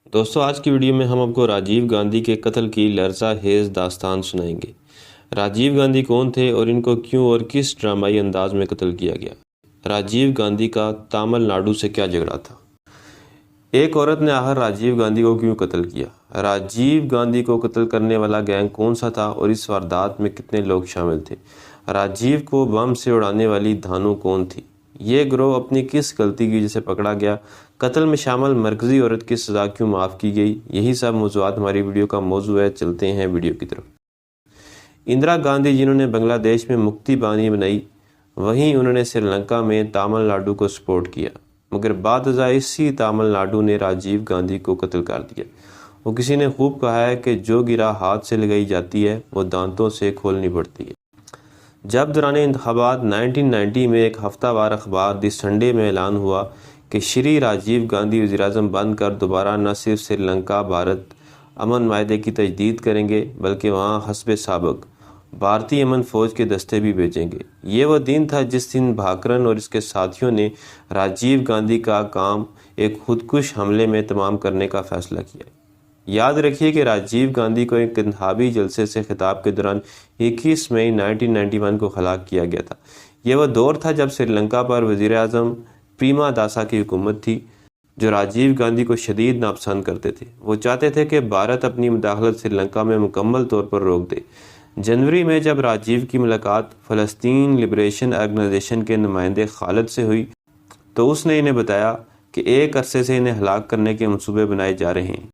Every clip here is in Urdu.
دوستو آج کی ویڈیو میں ہم آپ کو راجیو گاندھی کے قتل کی لرزہ خیز داستان سنائیں گے۔ راجیو گاندھی کون تھے اور ان کو کیوں اور کس ڈرامائی انداز میں قتل کیا گیا؟ راجیو گاندھی کا تامل ناڈو سے کیا جھگڑا تھا؟ ایک عورت نے آخر راجیو گاندھی کو کیوں قتل کیا؟ راجیو گاندھی کو قتل کرنے والا گینگ کون سا تھا اور اس واردات میں کتنے لوگ شامل تھے؟ راجیو کو بم سے اڑانے والی دھانو کون تھی؟ یہ گروہ اپنی کس غلطی کی وجہ سے پکڑا گیا؟ قتل میں شامل مرکزی عورت کی سزا کیوں معاف کی گئی؟ یہی سب موضوعات ہماری ویڈیو کا موضوع ہے۔ چلتے ہیں ویڈیو کی طرف۔ اندرا گاندھی جنہوں نے بنگلہ دیش میں مکتی بانی بنائی، وہیں انہوں نے سری لنکا میں تامل ناڈو کو سپورٹ کیا، مگر بعد ازاں اسی تامل ناڈو نے راجیو گاندھی کو قتل کر دیا۔ وہ کسی نے خوب کہا ہے کہ جو گرہ ہاتھ سے لگائی جاتی ہے وہ دانتوں سے کھولنی پڑتی ہے۔ جب دوران انتخابات 1990 میں ایک ہفتہ وار اخبار دی سنڈے میں اعلان ہوا کہ شری راجیو گاندھی وزیراعظم بن کر دوبارہ نہ صرف سری لنکا بھارت امن معاہدے کی تجدید کریں گے بلکہ وہاں حسب سابق بھارتی امن فوج کے دستے بھی بھیجیں گے، یہ وہ دن تھا جس دن بھاکرن اور اس کے ساتھیوں نے راجیو گاندھی کا کام ایک خودکش حملے میں تمام کرنے کا فیصلہ کیا۔ یاد رکھیے کہ راجیو گاندھی کو ایک انتخابی جلسے سے خطاب کے دوران 21 مئی 1991 کو ہلاک کیا گیا تھا۔ یہ وہ دور تھا جب سری لنکا پر وزیر اعظم پریما داسا کی حکومت تھی، جو راجیو گاندھی کو شدید ناپسند کرتے تھے۔ وہ چاہتے تھے کہ بھارت اپنی مداخلت سری لنکا میں مکمل طور پر روک دے۔ جنوری میں جب راجیو کی ملاقات فلسطین لبریشن آرگنائزیشن کے نمائندے خالد سے ہوئی تو اس نے انہیں بتایا کہ ایک عرصے سے انہیں ہلاک کرنے کے منصوبے بنائے جا رہے ہیں۔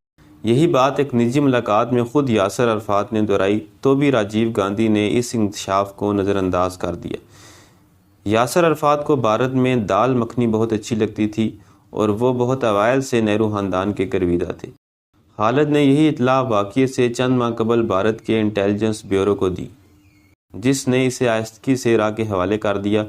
یہی بات ایک نجی ملاقات میں خود یاسر عرفات نے دہرائی تو بھی راجیو گاندھی نے اس انکشاف کو نظر انداز کر دیا۔ یاسر عرفات کو بھارت میں دال مکھنی بہت اچھی لگتی تھی اور وہ بہت اوائل سے نہرو خاندان کے قریبیدہ تھے۔ خالد نے یہی اطلاع واقعے سے چند ماہ قبل بھارت کے انٹیلیجنس بیورو کو دی، جس نے اسے آہستگی سے را کے حوالے کر دیا،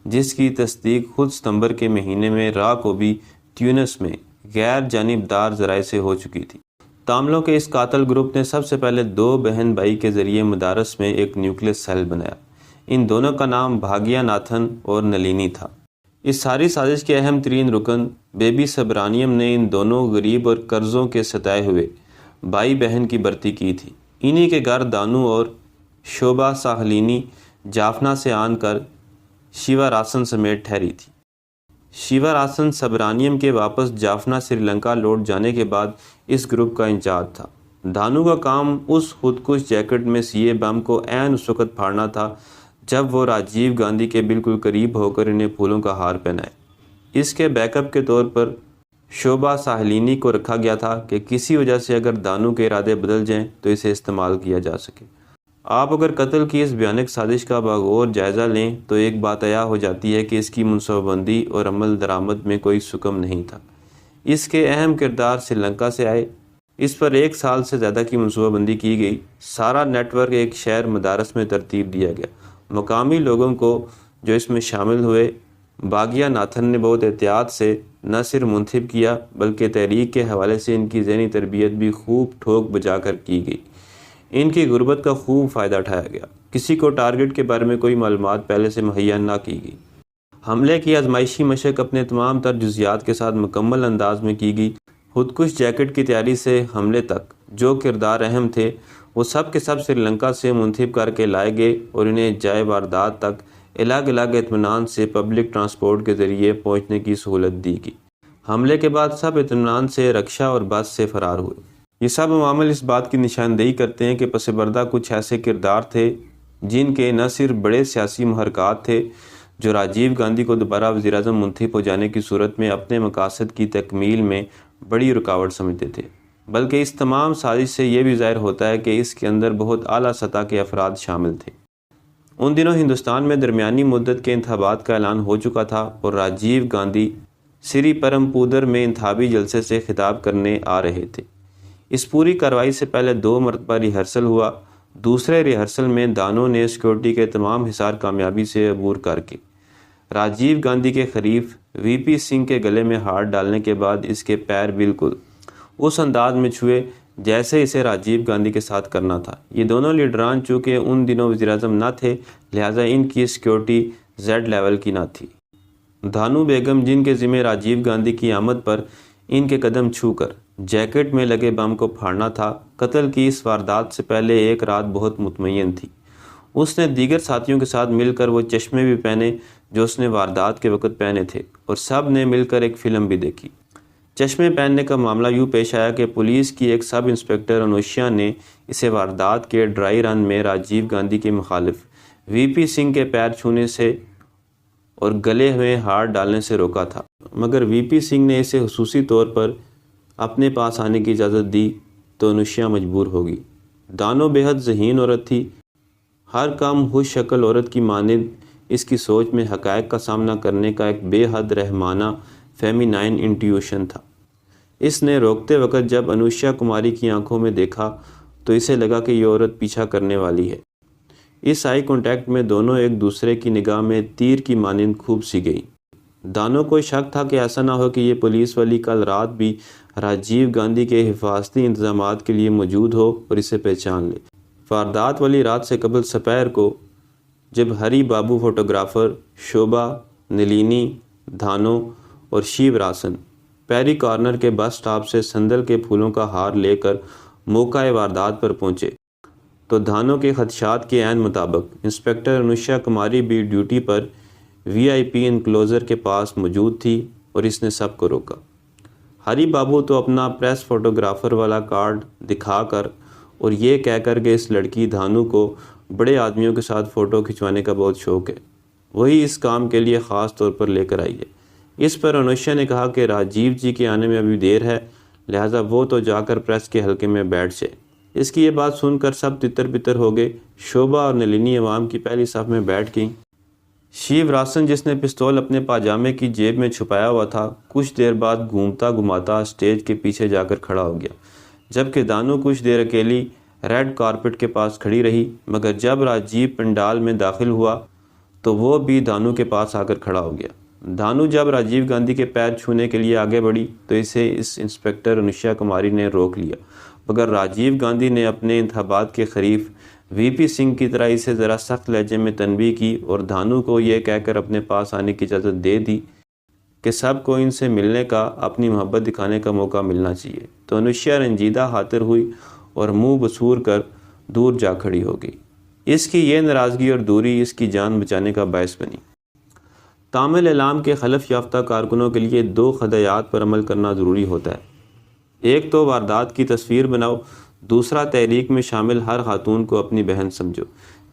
جس کی تصدیق خود ستمبر کے مہینے میں را کو بھی تیونس میں غیر جانبدار ذرائع سے ہو چکی تھی۔ تاملوں کے اس قاتل گروپ نے سب سے پہلے 2 بہن بھائی کے ذریعے مدارس میں ایک نیوکلس سیل بنایا۔ ان دونوں کا نام بھاگیہ ناتھن اور نلینی تھا۔ اس ساری سازش کے اہم ترین رکن بیبی سبرانیم نے ان دونوں غریب اور قرضوں کے ستائے ہوئے بھائی بہن کی بھرتی کی تھی۔ انہی کے گھر دانو اور شوبھا ساہلینی جافنا سے آن کر شیوا راسن سمیت ٹھہری تھی۔ شیوا راسن سبرانیم کے واپس جافنا سری لنکا لوٹ جانے کے بعد اس گروپ کا انچارج تھا۔ دانو کا کام اس خودکش جیکٹ میں سیے بم کو عین اس وقت پھاڑنا تھا جب وہ راجیو گاندھی کے بالکل قریب ہو کر انہیں پھولوں کا ہار پہنائے۔ اس کے بیک اپ کے طور پر شوبھا ساہلینی کو رکھا گیا تھا کہ کسی وجہ سے اگر دانو کے ارادے بدل جائیں تو اسے استعمال کیا جا سکے۔ آپ اگر قتل کی اس بھیانک سازش کا بغور جائزہ لیں تو ایک بات عیاں ہو جاتی ہے کہ اس کی منصوبہ بندی اور عمل درآمد میں کوئی سکم نہیں تھا۔ اس کے اہم کردار سری لنکا سے آئے۔ اس پر 1 سال سے زیادہ کی منصوبہ بندی کی گئی۔ سارا نیٹ ورک ایک شہر مدارس میں ترتیب دیا گیا۔ مقامی لوگوں کو جو اس میں شامل ہوئے بھاگیہ ناتھن نے بہت احتیاط سے نہ صرف منتخب کیا بلکہ تحریک کے حوالے سے ان کی ذہنی تربیت بھی خوب ٹھوک بجا کر کی گئی۔ ان کی غربت کا خوب فائدہ اٹھایا گیا۔ کسی کو ٹارگٹ کے بارے میں کوئی معلومات پہلے سے مہیا نہ کی گئی۔ حملے کی آزمائشی مشق اپنے تمام تر جزیات کے ساتھ مکمل انداز میں کی گئی۔ خودکش جیکٹ کی تیاری سے حملے تک جو کردار اہم تھے وہ سب کے سب سری لنکا سے منتخب کر کے لائے گئے اور انہیں جائے واردات تک الگ الگ اطمینان سے پبلک ٹرانسپورٹ کے ذریعے پہنچنے کی سہولت دی گئی۔ حملے کے بعد سب اطمینان سے رکشا اور بس سے فرار ہوئے۔ یہ سب عوامل اس بات کی نشاندہی کرتے ہیں کہ پس پردہ کچھ ایسے کردار تھے جن کے نہ صرف بڑے سیاسی محرکات تھے جو راجیو گاندھی کو دوبارہ وزیر اعظم منتخب ہو جانے کی صورت میں اپنے مقاصد کی تکمیل میں بڑی رکاوٹ سمجھتے تھے، بلکہ اس تمام سازش سے یہ بھی ظاہر ہوتا ہے کہ اس کے اندر بہت اعلیٰ سطح کے افراد شامل تھے۔ ان دنوں ہندوستان میں درمیانی مدت کے انتخابات کا اعلان ہو چکا تھا اور راجیو گاندھی سری پرم پودر میں انتخابی جلسے سے خطاب کرنے آ رہے تھے۔ اس پوری کارروائی سے پہلے 2 مرتبہ ریہرسل ہوا۔ دوسرے ریہرسل میں دانو نے سیکورٹی کے تمام حصار کامیابی سے عبور کر کے راجیو گاندھی کے خریف وی پی سنگھ کے گلے میں ہاتھ ڈالنے کے بعد اس کے پیر بالکل اس انداز میں چھوئے جیسے اسے راجیو گاندھی کے ساتھ کرنا تھا۔ یہ دونوں لیڈران چونکہ ان دنوں وزیر اعظم نہ تھے لہٰذا ان کی سیکورٹی زیڈ لیول کی نہ تھی۔ دھانو بیگم جن کے ذمہ راجیو گاندھی کی آمد پر ان کے قدم چھو کر جیکٹ میں لگے بم کو پھاڑنا تھا۔ قتل کی اس واردات سے پہلے ایک رات بہت مطمئن تھی۔ اس نے دیگر ساتھیوں کے ساتھ مل کر وہ چشمے بھی پہنے جو اس نے واردات کے وقت پہنے تھے، اور سب نے مل کر ایک فلم بھی دیکھی۔ چشمے پہننے کا معاملہ یوں پیش آیا کہ پولیس کی ایک سب انسپکٹر انوشیا نے اسے واردات کے ڈرائی رن میں راجیو گاندھی کے مخالف وی پی سنگھ کے پیر چھونے سے اور گلے میں ہاتھ ڈالنے سے روکا تھا، مگر وی پی سنگھ نے اسے خصوصی طور پر اپنے پاس آنے کی اجازت دی تو انوشیا مجبور ہوگی۔ دانو بے حد ذہین عورت تھی۔ ہر کم ہوش شکل عورت کی مانند اس کی سوچ میں حقائق کا سامنا کرنے کا ایک بے حد رحمانہ فیمینائن انٹیوشن تھا۔ اس نے روکتے وقت جب انوشیا کماری کی آنکھوں میں دیکھا تو اسے لگا کہ یہ عورت پیچھا کرنے والی ہے۔ اس آئی کانٹیکٹ میں دونوں ایک دوسرے کی نگاہ میں تیر کی مانند کھوب سی گئی۔ دانو کو شک تھا کہ ایسا نہ ہو کہ یہ پولیس والی کل رات بھی راجیو گاندھی کے حفاظتی انتظامات کے لیے موجود ہو اور اسے پہچان لے۔ واردات والی رات سے قبل سپہر کو جب ہری بابو فوٹوگرافر، شوبھا، نلینی، دھانو اور شیو راسن پیری کارنر کے بس سٹاپ سے سندل کے پھولوں کا ہار لے کر موقع واردات پر پہنچے تو دھانو کے خدشات کے عین مطابق انسپکٹر انوشیا کماری بھی ڈیوٹی پر وی آئی پی انکلوزر کے پاس موجود تھی اور اس نے سب کو روکا۔ ہری بابو تو اپنا پریس فوٹوگرافر والا کارڈ دکھا کر اور یہ کہہ کر کہ اس لڑکی دھانو کو بڑے آدمیوں کے ساتھ فوٹو کھنچوانے کا بہت شوق ہے، وہی اس کام کے لیے خاص طور پر لے کر آئی ہے۔ اس پر انوشیا نے کہا کہ راجیو جی کے آنے میں ابھی دیر ہے، لہٰذا وہ تو جا کر پریس کے حلقے میں بیٹھ جائے۔ اس کی یہ بات سن کر سب تتر بتر ہو گئے۔ شوبھا اور نلینی عوام کی پہلی صف میں بیٹھ گئیں۔ شیو راسن، جس نے پستول اپنے پاجامے کی جیب میں چھپایا ہوا تھا، کچھ دیر بعد گھومتا گھماتا اسٹیج کے پیچھے جا کر کھڑا ہو گیا، جبکہ دانو کچھ دیر اکیلی ریڈ کارپٹ کے پاس کھڑی رہی، مگر جب راجیو پنڈال میں داخل ہوا تو وہ بھی دانو کے پاس آ کر کھڑا ہو گیا۔ دانو جب راجیو گاندھی کے پیر چھونے کے لیے آگے بڑھی تو اسے اس انسپکٹر انوشیا کماری نے روک لیا، مگر راجیو گاندھی نے اپنے انتخابات کے خریف وی پی سنگھ کی طرح اسے ذرا سخت لہجے میں تنبیہ کی اور دھانو کو یہ کہہ کر اپنے پاس آنے کی اجازت دے دی کہ سب کو ان سے ملنے کا، اپنی محبت دکھانے کا موقع ملنا چاہیے۔ تو انوشیا رنجیدہ خاطر ہوئی اور منہ بسور کر دور جا کھڑی ہو گئی۔ اس کی یہ ناراضگی اور دوری اس کی جان بچانے کا باعث بنی۔ تامل اعلام کے خلف یافتہ کارکنوں کے لیے دو ہدایات پر عمل کرنا ضروری ہوتا ہے۔ ایک تو واردات کی تصویر بناؤ، دوسرا تحریک میں شامل ہر خاتون کو اپنی بہن سمجھو۔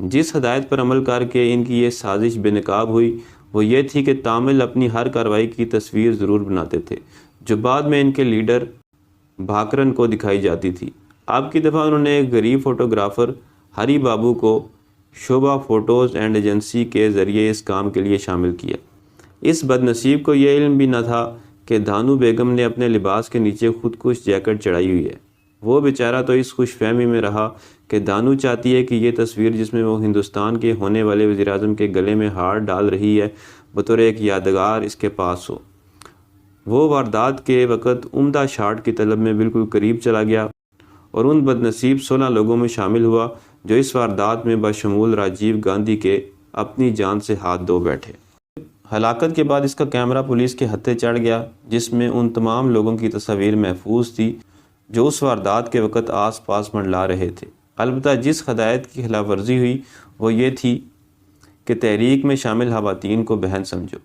جس ہدایت پر عمل کر کے ان کی یہ سازش بے نقاب ہوئی وہ یہ تھی کہ تامل اپنی ہر کارروائی کی تصویر ضرور بناتے تھے جو بعد میں ان کے لیڈر بھاکرن کو دکھائی جاتی تھی۔ اب کی دفعہ انہوں نے ایک غریب فوٹوگرافر ہری بابو کو شوبھا فوٹوز اینڈ ایجنسی کے ذریعے اس کام کے لیے شامل کیا۔ اس بد نصیب کو یہ علم بھی نہ تھا کہ دھانو بیگم نے اپنے لباس کے نیچے خودکش جیکٹ چڑھائی ہوئی ہے۔ وہ بیچارہ تو اس خوش فہمی میں رہا کہ دھانو چاہتی ہے کہ یہ تصویر جس میں وہ ہندوستان کے ہونے والے وزیر اعظم کے گلے میں ہار ڈال رہی ہے بطور ایک یادگار اس کے پاس ہو۔ وہ واردات کے وقت عمدہ شاٹ کی طلب میں بالکل قریب چلا گیا اور ان بد نصیب 16 لوگوں میں شامل ہوا جو اس واردات میں بشمول راجیو گاندھی کے اپنی جان سے ہاتھ دھو بیٹھے۔ ہلاکت کے بعد اس کا کیمرہ پولیس کے ہتھے چڑھ گیا جس میں ان تمام لوگوں کی تصاویر محفوظ تھی جو اس واردات کے وقت آس پاس منڈلا رہے تھے۔ البتہ جس ہدایت کی خلاف ورزی ہوئی وہ یہ تھی کہ تحریک میں شامل خواتین کو بہن سمجھو۔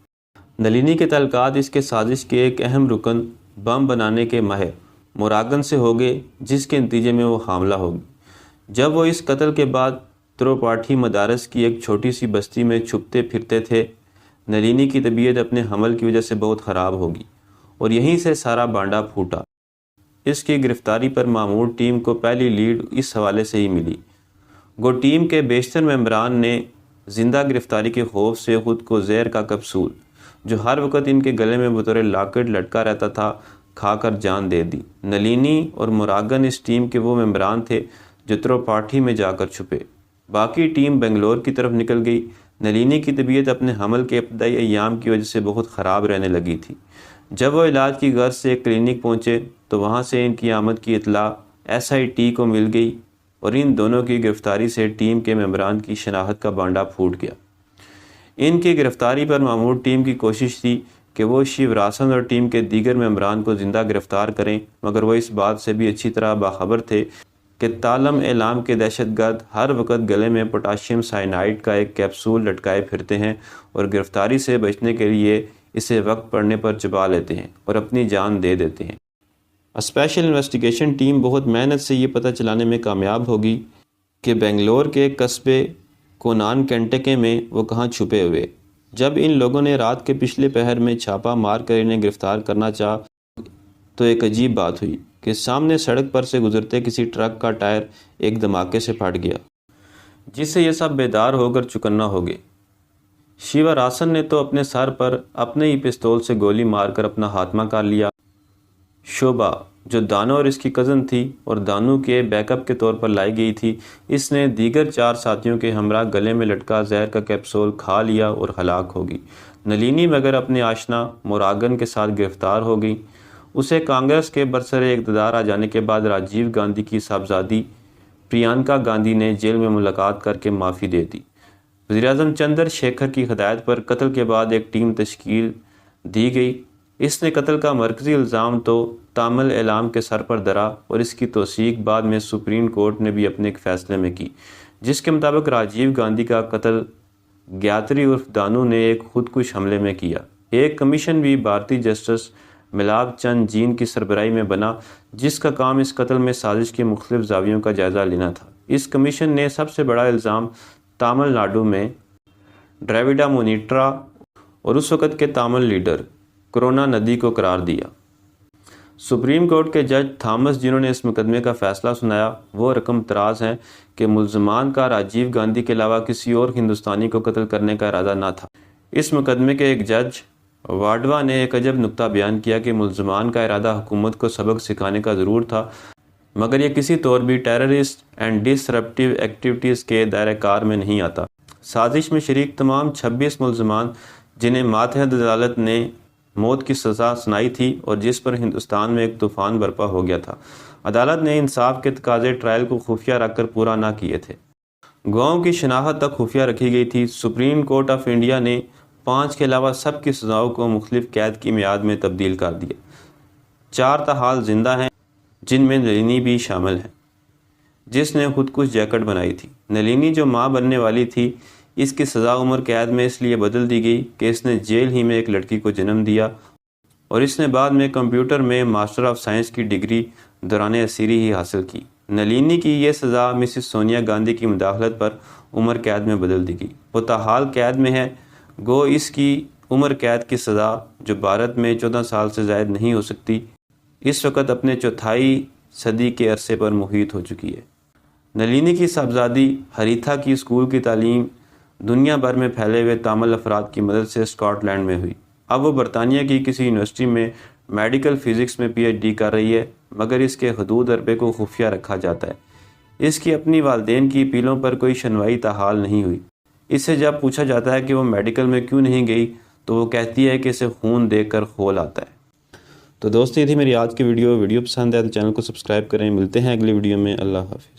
نلینی کے تعلقات اس کے سازش کے ایک اہم رکن بم بنانے کے ماہر موراگن سے ہو گئے جس کے نتیجے میں وہ حاملہ ہوگی۔ جب وہ اس قتل کے بعد تروپاٹھی مدارس کی ایک چھوٹی سی بستی میں چھپتے پھرتے تھے، نلینی کی طبیعت اپنے حمل کی وجہ سے بہت خراب ہوگی اور یہیں سے سارا بانڈا پھوٹا۔ اس کی گرفتاری پر مامور ٹیم کو پہلی لیڈ اس حوالے سے ہی ملی۔ گو ٹیم کے بیشتر ممبران نے زندہ گرفتاری کے خوف سے خود کو زہر کا کپسول جو ہر وقت ان کے گلے میں بطور لاکٹ لٹکا رہتا تھا کھا کر جان دے دی۔ نلینی اور موراگن اس ٹیم کے وہ ممبران تھے جو تروپاٹھی میں جا کر چھپے۔ باقی ٹیم بنگلور کی طرف نکل گئی۔ نلینی کی طبیعت اپنے حمل کے ابتدائی ایام کی وجہ سے بہت خراب رہنے لگی تھی۔ جب وہ علاج کی غرض سے ایک کلینک پہنچے تو وہاں سے ان کی آمد کی اطلاع SIT کو مل گئی اور ان دونوں کی گرفتاری سے ٹیم کے ممبران کی شناخت کا بانڈا پھوٹ گیا۔ ان کی گرفتاری پر مامور ٹیم کی کوشش تھی کہ وہ شیوراسن اور ٹیم کے دیگر ممبران کو زندہ گرفتار کریں، مگر وہ اس بات سے بھی اچھی طرح باخبر تھے کہ تالم اعلام کے دہشت گرد ہر وقت گلے میں پوٹاشیم سائنائڈ کا ایک کیپسول لٹکائے پھرتے ہیں اور گرفتاری سے بچنے کے لیے اسے وقت پڑنے پر چبا لیتے ہیں اور اپنی جان دے دیتے ہیں۔ اسپیشل انویسٹیگیشن ٹیم بہت محنت سے یہ پتہ چلانے میں کامیاب ہوگی کہ بنگلور کے قصبے کونان کنٹکے میں وہ کہاں چھپے ہوئے۔ جب ان لوگوں نے رات کے پچھلے پہر میں چھاپا مار کر انہیں گرفتار کرنا چاہا تو ایک عجیب بات ہوئی کہ سامنے سڑک پر سے گزرتے کسی ٹرک کا ٹائر ایک دھماکے سے پھٹ گیا، جس سے یہ سب بیدار ہو کر چکنا ہو گئے۔ شیوراسن نے تو اپنے سر پر اپنے ہی پستول سے گولی مار کر اپنا خاتمہ کر لیا۔ شوبھا، جو دانو اور اس کی کزن تھی اور دانو کے بیک اپ کے طور پر لائی گئی تھی، اس نے دیگر 4 ساتھیوں کے ہمراہ گلے میں لٹکا زہر کا کیپسول کھا لیا اور ہلاک ہو گئی۔ نلینی مگر اپنے آشنا موراگن کے ساتھ گرفتار ہو گئی۔ اسے کانگریس کے برسر اقتدار آ جانے کے بعد راجیو گاندھی کی صاحبزادی پریانکا گاندھی نے جیل میں ملاقات کر کے معافی دے دی۔ وزیراعظم چندر شیکھر کی ہدایت پر قتل کے بعد ایک ٹیم تشکیل دی گئی۔ اس نے قتل کا مرکزی الزام تو تامل اعلام کے سر پر دھرا اور اس کی توثیق بعد میں سپریم کورٹ نے بھی اپنے ایک فیصلے میں کی، جس کے مطابق راجیو گاندھی کا قتل گیاتری عرف دانو نے ایک خود کش حملے میں کیا۔ ایک کمیشن بھی بھارتی جسٹس ملاب چند جین کی سربراہی میں بنا، جس کا کام اس قتل میں سازش کے مختلف زاویوں کا جائزہ لینا تھا۔ اس کمیشن نے سب سے بڑا الزام تامل ناڈو میں ڈراوڈا مونیٹرا اور اس وقت کے تامل لیڈر کرونا ندی کو قرار دیا۔ سپریم کورٹ کے جج تھامس جنہوں نے اس مقدمے کا فیصلہ سنایا، وہ رقم تراز ہیں کہ ملزمان کا راجیو گاندھی کے علاوہ کسی اور ہندوستانی کو قتل کرنے کا ارادہ نہ تھا۔ اس مقدمے کے ایک جج واڈوا نے ایک عجب نکتہ بیان کیا کہ ملزمان کا ارادہ حکومت کو سبق سکھانے کا ضرور تھا، مگر یہ کسی طور بھی ٹیررسٹ اینڈ ڈسرپٹیو ایکٹیویٹیز کے دائرہ کار میں نہیں آتا۔ سازش میں شریک تمام 26 ملزمان جنہیں ماتحت عدالت نے موت کی سزا سنائی تھی اور جس پر ہندوستان میں ایک طوفان برپا ہو گیا تھا، عدالت نے انصاف کے تقاضے ٹرائل کو خفیہ رکھ کر پورا نہ کیے تھے۔ گواہوں کی شناخت تک خفیہ رکھی گئی تھی۔ سپریم کورٹ آف انڈیا نے 5 کے علاوہ سب کی سزاؤں کو مختلف قید کی میعاد میں تبدیل کر دیا۔ 4 تاحال زندہ ہیں، جن میں نلینی بھی شامل ہے، جس نے خود کش جیکٹ بنائی تھی۔ نلینی جو ماں بننے والی تھی، اس کی سزا عمر قید میں اس لیے بدل دی گئی کہ اس نے جیل ہی میں ایک لڑکی کو جنم دیا اور اس نے بعد میں کمپیوٹر میں ماسٹر آف سائنس کی ڈگری دوران اسیری ہی حاصل کی۔ نلینی کی یہ سزا مسز سونیا گاندھی کی مداخلت پر عمر قید میں بدل دی گئی۔ وہ تاحال قید میں ہے، گو اس کی عمر قید کی سزا جو بھارت میں 14 سال سے زائد نہیں ہو سکتی، اس وقت اپنے 4تھائی صدی کے عرصے پر محیط ہو چکی ہے۔ نلینی کی صاحبزادی ہریتھا کی اسکول کی تعلیم دنیا بھر میں پھیلے ہوئے تامل افراد کی مدد سے اسکاٹ لینڈ میں ہوئی۔ اب وہ برطانیہ کی کسی یونیورسٹی میں میڈیکل فزکس میں PhD کر رہی ہے، مگر اس کے حدود عربے کو خفیہ رکھا جاتا ہے۔ اس کی اپنی والدین کی اپیلوں پر کوئی سنوائی تاحال نہیں ہوئی۔ اس سے جب پوچھا جاتا ہے کہ وہ میڈیکل میں کیوں نہیں گئی تو وہ کہتی ہے کہ اسے خون دیکھ کر خول آتا ہے۔ تو دوستو، یہ تھی میری آج کی ویڈیو پسند ہے تو چینل کو سبسکرائب کریں۔ ملتے ہیں اگلی ویڈیو میں۔ اللہ حافظ۔